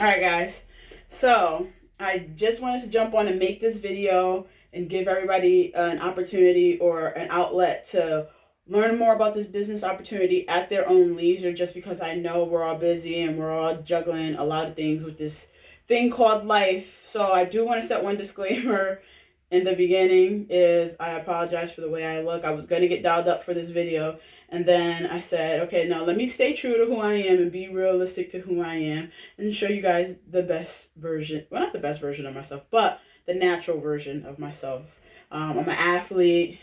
All right, guys. So I just wanted to jump on and make this video and give everybody an opportunity or an outlet to learn more about this business opportunity at their own leisure, just because I know we're all busy and we're all juggling a lot of things with this thing called life. So I do want to set one disclaimer in the beginning is I apologize for the way I look. I was going to get dialed up for this video, and then I said, okay, no, let me stay true to who I am and be realistic to who I am and show you guys the best version. Well, not the best version of myself, but the natural version of myself. I'm an athlete.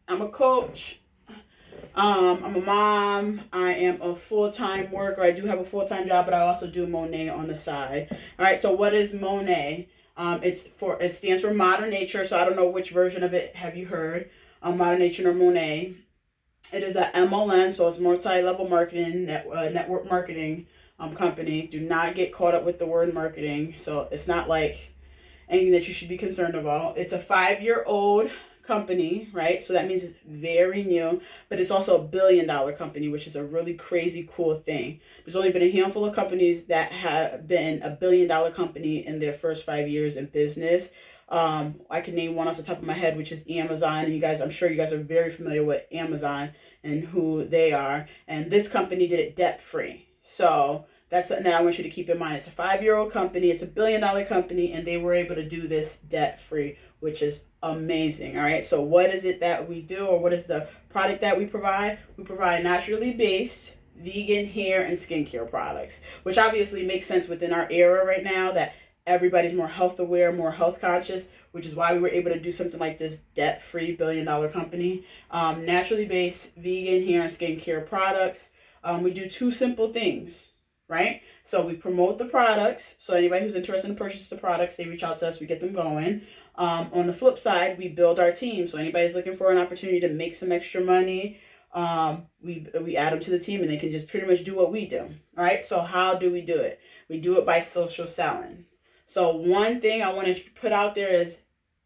I'm a coach. I'm a mom. I am a full-time worker. I do have a full-time job, but I also do Monet on the side. All right. So what is Monet? It stands for Modern Nature. So I don't know which version of it have you heard. Modern Nature or Monet. It is a MLM, so it's multi-level marketing, network marketing company. Do not get caught up with the word marketing. So it's not like anything that you should be concerned about. It's a 5-year-old company, right? So that means it's very new, but it's also $1 billion company, which is a really crazy cool thing. There's only been a handful of companies that have been $1 billion company in their first 5 years in business. I can name one off the top of my head, which is Amazon. And you guys, I'm sure you guys are very familiar with Amazon and who they are. And this company did it debt free. So that's something that I want you to keep in mind. It's a 5-year-old company, it's $1 billion company, and they were able to do this debt free, which is amazing. All right. So what is it that we do, or what is the product that we provide? We provide naturally based vegan hair and skincare products, which obviously makes sense within our era right now that everybody's more health aware, more health conscious, which is why we were able to do something like this debt-free $1 billion company. Naturally based vegan hair and skincare products. We do two simple things, right? So we promote the products. So anybody who's interested in purchasing the products, they reach out to us, we get them going. On the flip side, we build our team. So anybody's looking for an opportunity to make some extra money, we add them to the team and they can just pretty much do what we do. All right. So how do we do it? We do it by social selling. So one thing I want to put out there is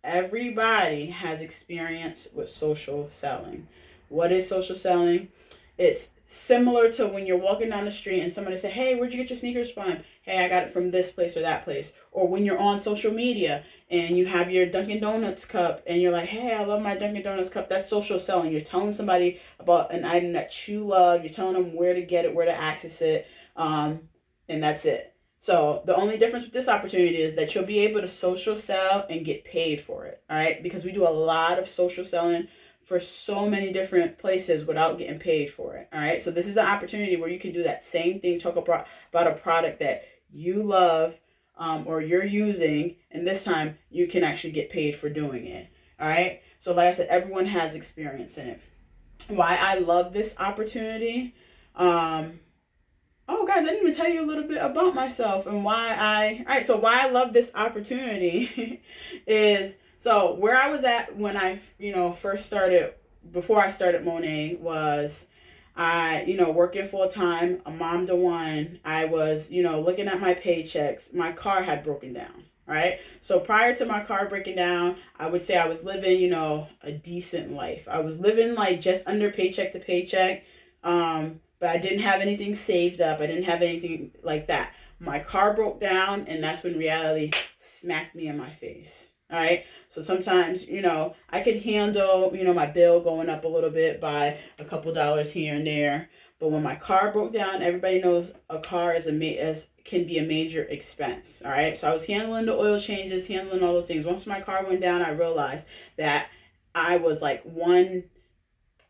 everybody has experience with social selling. What is social selling? It's similar to when you're walking down the street and somebody say, hey, where'd you get your sneakers from? Hey, I got it from this place or that place. Or when you're on social media and you have your Dunkin' Donuts cup and you're like, hey, I love my Dunkin' Donuts cup. That's social selling. You're telling somebody about an item that you love. You're telling them where to get it, where to access it. And that's it. So the only difference with this opportunity is that you'll be able to social sell and get paid for it. All right. Because we do a lot of social selling for so many different places without getting paid for it. All right. So this is an opportunity where you can do that same thing, talk about a product that you love or you're using. And this time you can actually get paid for doing it. All right. So like I said, everyone has experience in it. Why I love this opportunity. Oh, guys, I didn't even tell you a little bit about myself and all right, so why I love this opportunity is, so where I was at when I, first started, before I started Monet was working full time, a mom to one. I was, looking at my paychecks. My car had broken down. Right. So prior to my car breaking down, I would say I was living, a decent life. I was living like just under paycheck to paycheck. But I didn't have anything saved up. I didn't have anything like that. My car broke down, and that's when reality smacked me in my face. All right. So sometimes, I could handle, my bill going up a little bit by a couple dollars here and there. But when my car broke down, everybody knows a car can be a major expense. All right. So I was handling the oil changes, handling all those things. Once my car went down, I realized that I was like one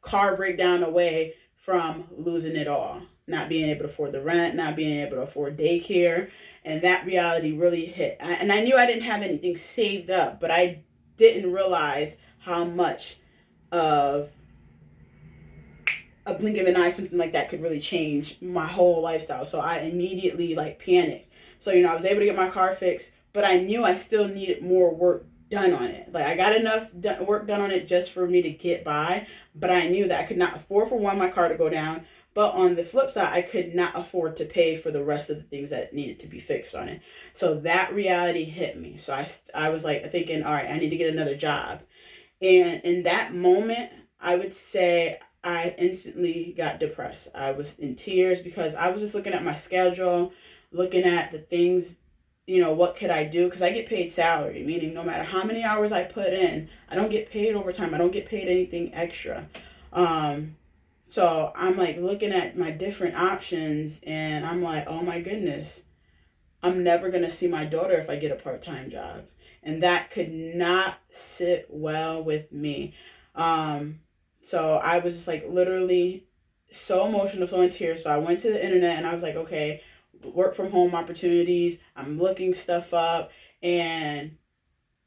car breakdown away from losing it all, not being able to afford the rent, not being able to afford daycare. And that reality really hit. And I knew I didn't have anything saved up, but I didn't realize how much of a blink of an eye, something like that could really change my whole lifestyle. So I immediately panicked. So, I was able to get my car fixed, but I knew I still needed more work done on it. Like I got enough work done on it just for me to get by, but I knew that I could not afford for my car to go down. But on the flip side, I could not afford to pay for the rest of the things that needed to be fixed on it. So that reality hit me. So I was like thinking, all right, I need to get another job. And in that moment, I would say I instantly got depressed. I was in tears because I was just looking at my schedule, looking at the things, what could I do? Because I get paid salary, meaning no matter how many hours I put in, I don't get paid overtime. I don't get paid anything extra. So I'm like looking at my different options, and I'm like, oh my goodness, I'm never going to see my daughter if I get a part-time job. And that could not sit well with me. So I was just like literally so emotional, so in tears. So I went to the internet and I was like, okay, work from home opportunities. I'm looking stuff up, and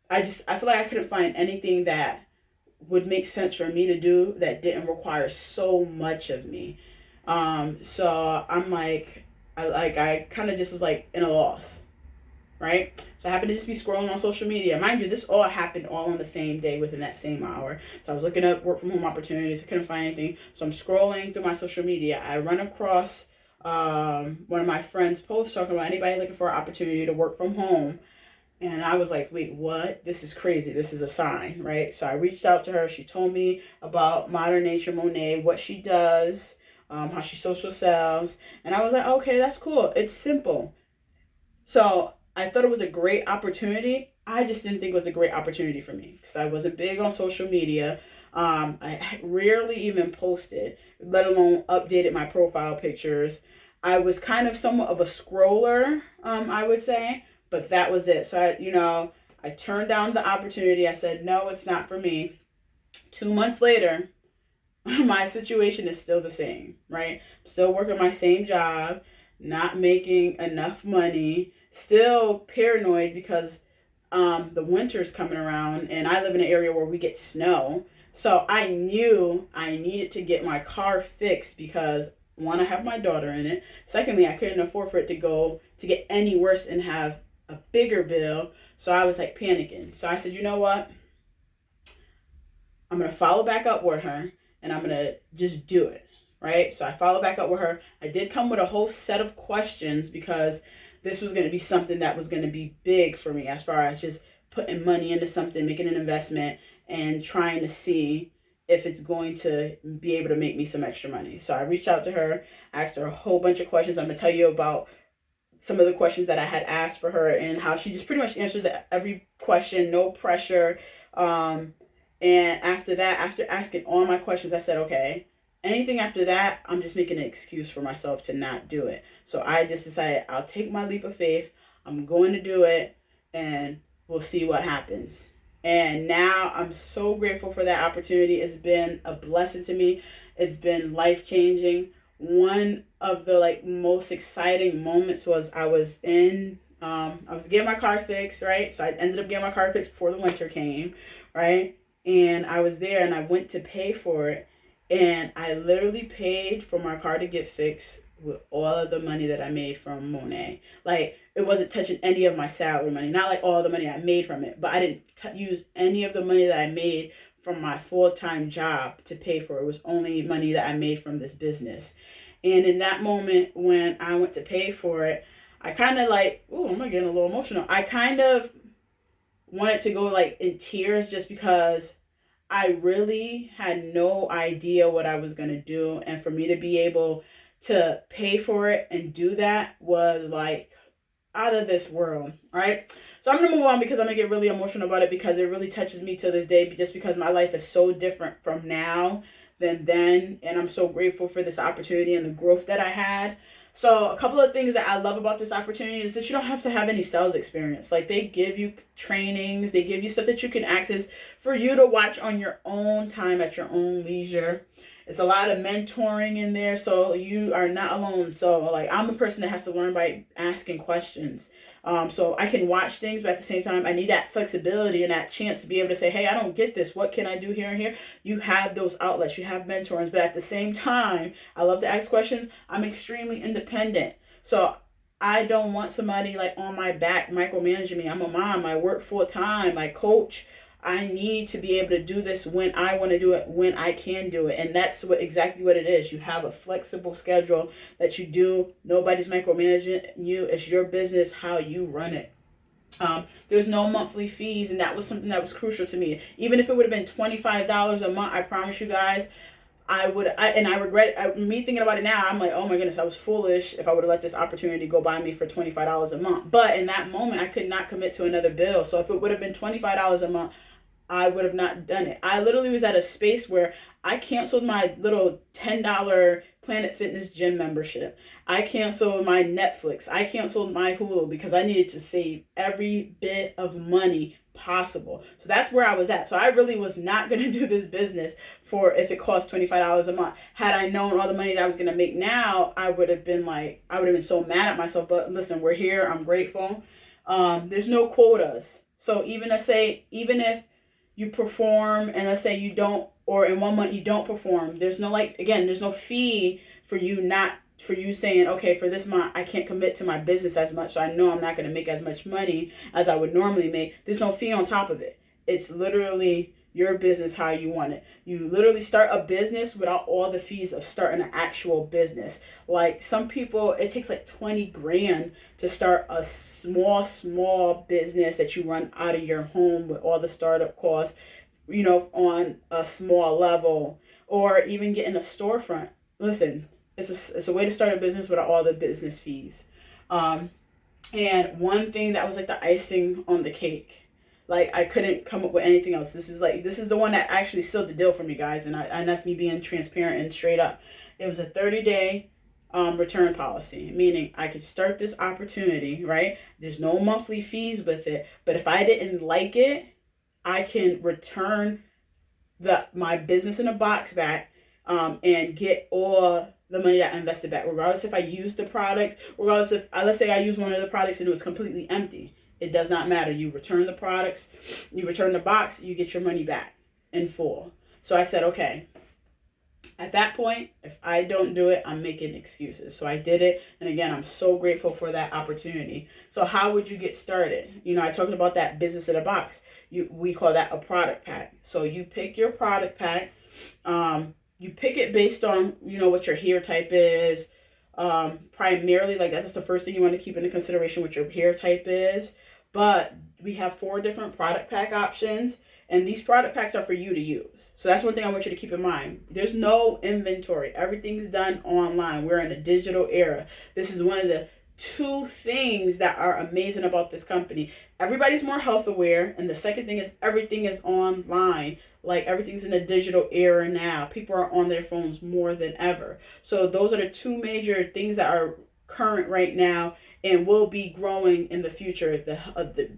I feel like I couldn't find anything that would make sense for me to do that didn't require so much of me. So I'm like, I kind of just was like in a loss, right? So I happened to just be scrolling on social media. Mind you, this all happened all on the same day within that same hour. So I was looking up work from home opportunities. I couldn't find anything. So I'm scrolling through my social media. I run across one of my friends' posts talking about anybody looking for an opportunity to work from home. And I was like, wait, what? This is crazy. This is a sign, right? So I reached out to her. She told me about Modern Nature Monet, what she does, how she social sells. And I was like, okay, that's cool. It's simple. So I thought it was a great opportunity. I just didn't think it was a great opportunity for me because I wasn't big on social media. I rarely even posted, let alone updated my profile pictures. I was kind of somewhat of a scroller, I would say, but that was it. So I turned down the opportunity. I said, no, it's not for me. 2 months later, my situation is still the same, right? I'm still working my same job, not making enough money, still paranoid because the winter's coming around and I live in an area where we get snow. So I knew I needed to get my car fixed because one, I have my daughter in it. Secondly, I couldn't afford for it to get any worse and have a bigger bill. So I was like panicking. So I said, you know what? I'm going to follow back up with her and I'm going to just do it. Right? So I followed back up with her. I did come with a whole set of questions because this was going to be something that was going to be big for me as far as just putting money into something, making an investment, and trying to see if it's going to be able to make me some extra money. So I reached out to her, asked her a whole bunch of questions. I'm going to tell you about some of the questions that I had asked for her and how she just pretty much answered every question, no pressure. And after that, after asking all my questions, I said, okay, anything after that, I'm just making an excuse for myself to not do it. So I just decided I'll take my leap of faith. I'm going to do it and we'll see what happens. And now I'm so grateful for that opportunity. It's been a blessing to me. It's been life-changing. One of the most exciting moments was I was getting my car fixed, right? So I ended up getting my car fixed before the winter came, right? And I was there and I went to pay for it. And I literally paid for my car to get fixed with all of the money that I made from Monet. Like, it wasn't touching any of my salary money. Not like all the money I made from it, but I didn't use any of the money that I made from my full-time job to pay for it. It was only money that I made from this business. And in that moment when I went to pay for it, I kind of I'm getting a little emotional. I kind of wanted to go in tears just because I really had no idea what I was going to do. And for me to be able to pay for it and do that was out of this world, right? So I'm going to move on because I'm going to get really emotional about it because it really touches me to this day just because my life is so different from now than then. And I'm so grateful for this opportunity and the growth that I had. So a couple of things that I love about this opportunity is that you don't have to have any sales experience. They give you trainings, they give you stuff that you can access for you to watch on your own time at your own leisure. It's a lot of mentoring in there, so you are not alone. So I'm the person that has to learn by asking questions. So I can watch things, but at the same time, I need that flexibility and that chance to be able to say, hey, I don't get this. What can I do here and here? You have those outlets. You have mentors. But at the same time, I love to ask questions. I'm extremely independent. So I don't want somebody on my back micromanaging me. I'm a mom. I work full time. I coach. I need to be able to do this when I want to do it, when I can do it. And that's exactly what it is. You have a flexible schedule that you do. Nobody's micromanaging you. It's your business, how you run it. There's no monthly fees, and that was something that was crucial to me. Even if it would have been $25 a month, I promise you guys, I regret me thinking about it now. I'm like, oh my goodness, I was foolish if I would have let this opportunity go by me for $25 a month. But in that moment, I could not commit to another bill. So if it would have been $25 a month, I would have not done it. I literally was at a space where I canceled my little $10 Planet Fitness gym membership. I canceled my Netflix. I canceled my Hulu because I needed to save every bit of money possible. So that's where I was at. So I really was not going to do this business for if it cost $25 a month. Had I known all the money that I was going to make now, I would have been so mad at myself. But listen, we're here. I'm grateful. There's no quotas. So even if you perform and let's say you don't, or in 1 month you don't perform, there's no fee for you saying, okay, for this month I can't commit to my business as much, so I know I'm not going to make as much money as I would normally make. There's no fee on top of it. It's literally your business how you want it. You literally start a business without all the fees of starting an actual business. Like some people, it takes like 20 grand to start a small business that you run out of your home with all the startup costs, on a small level, or even getting a storefront. Listen, it's a way to start a business without all the business fees. And one thing that was like the icing on the cake, like I couldn't come up with anything else. This is the one that actually sealed the deal for me, guys, and that's me being transparent and straight up. It was a 30-day return policy, meaning I could start this opportunity, right? There's no monthly fees with it, but if I didn't like it, I can return my business in a box back, and get all the money that I invested back, regardless if I use the products, regardless if, let's say I use one of the products and it was completely empty. It does not matter. You return the products, you return the box, you get your money back in full. So I said, okay, at that point, if I don't do it, I'm making excuses. So I did it. And again, I'm so grateful for that opportunity. So how would you get started? I talked about that business in a box. We call that a product pack. So you pick your product pack. You pick it based on, what your hair type is. Primarily, like that's the first thing you want to keep into consideration, what your hair type is. But we have 4 different product pack options, and these product packs are for you to use. So that's one thing I want you to keep in mind. There's no inventory. Everything's done online. We're in a digital era. This is one of the 2 things that are amazing about this company. Everybody's more health aware, and the second thing is everything is online. Like everything's in a digital era now. People are on their phones more than ever. So those are the 2 major things that are current right now and will be growing in the future.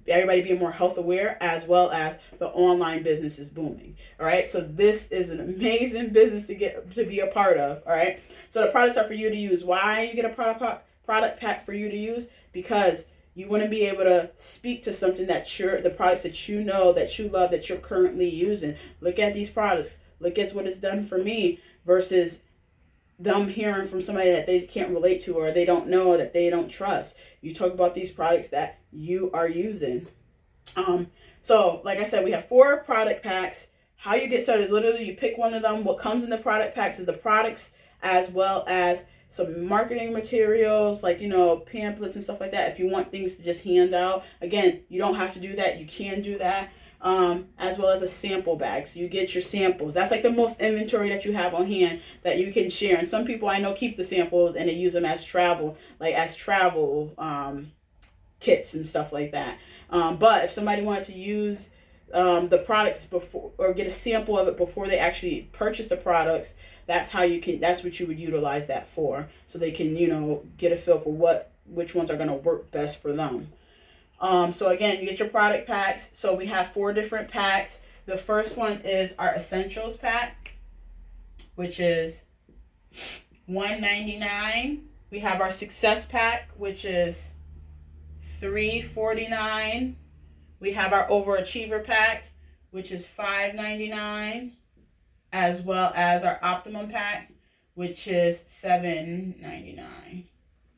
Everybody being more health aware, as well as the online business is booming. All right. So this is an amazing business to be a part of. All right. So the products are for you to use. Why you get a product pack for you to use? Because you want to be able to speak to something the products that you know, that you love, that you're currently using. Look at these products. Look at what it's done for me versus them hearing from somebody that they can't relate to, or they don't know, that they don't trust. You talk about these products that you are using. So like I said, we have 4 product packs. How you get started is literally you pick one of them. What comes in the product packs is the products, as well as some marketing materials, like, pamphlets and stuff like that. If you want things to just hand out, again, you don't have to do that. You can do that. As well as a sample bag. So you get your samples. That's like the most inventory that you have on hand that you can share. And some people I know keep the samples and they use them as travel kits and stuff like that. But if somebody wanted to use the products before, or get a sample of it before they actually purchase the products, that's what you would utilize that for. So they can, get a feel for which ones are going to work best for them. So again, you get your product packs. So we have 4 different packs. The first one is our essentials pack, which is $1.99. We have our success pack, which is $3.49. We have our overachiever pack, which is $5.99, as well as our optimum pack, which is $7.99.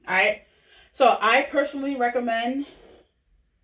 All right. So I personally recommend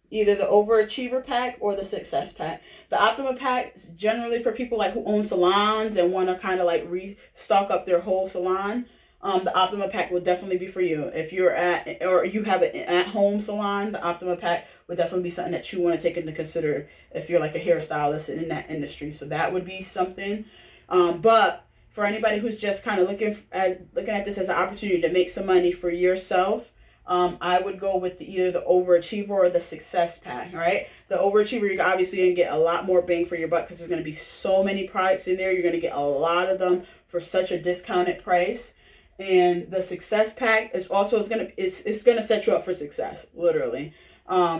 either the overachiever pack or the success pack. The optimum pack is generally for people like who own salons and want to kind of like restock up their whole salon. The optimum pack will definitely be for you. If you have an at-home salon, the optimum pack would definitely be something that you want to take into consider if you're like a hairstylist in that industry. So that would be something. But for anybody who's just kind of looking at this as an opportunity to make some money for yourself, I would go with either the Overachiever or the Success Pack. All right, the Overachiever, you're obviously gonna get a lot more bang for your buck because there's gonna be so many products in there. You're gonna get a lot of them for such a discounted price. And the Success Pack is also it's gonna set you up for success, literally.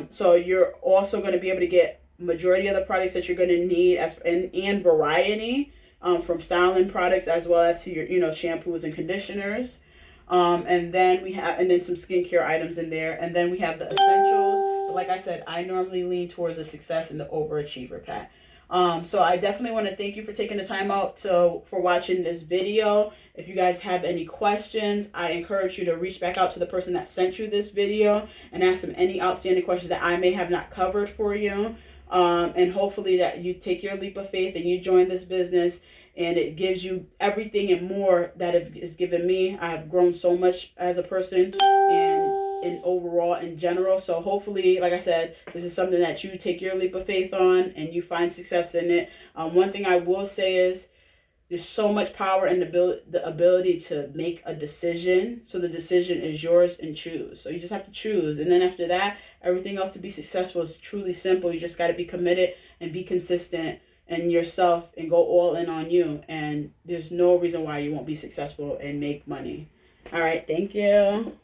So you're also gonna be able to get majority of the products that you're gonna need and variety, from styling products as well as to your shampoos and conditioners. And then some skincare items in there, and then we have the essentials. But like I said, I normally lean towards the Success and the Overachiever Pack. So I definitely want to thank you for taking the time out for watching this video. If you guys have any questions, I encourage you to reach back out to the person that sent you this video and ask them any outstanding questions that I may have not covered for you. And hopefully that you take your leap of faith and you join this business, and it gives you everything and more that it has given me. I have grown so much as a person and overall in general. So hopefully, like I said, this is something that you take your leap of faith on and you find success in it. One thing I will say is there's so much power in the ability to make a decision. So the decision is yours, and choose. So you just have to choose. And then after that, everything else to be successful is truly simple. You just got to be committed and be consistent in yourself and go all in on you. And there's no reason why you won't be successful and make money. All right. Thank you.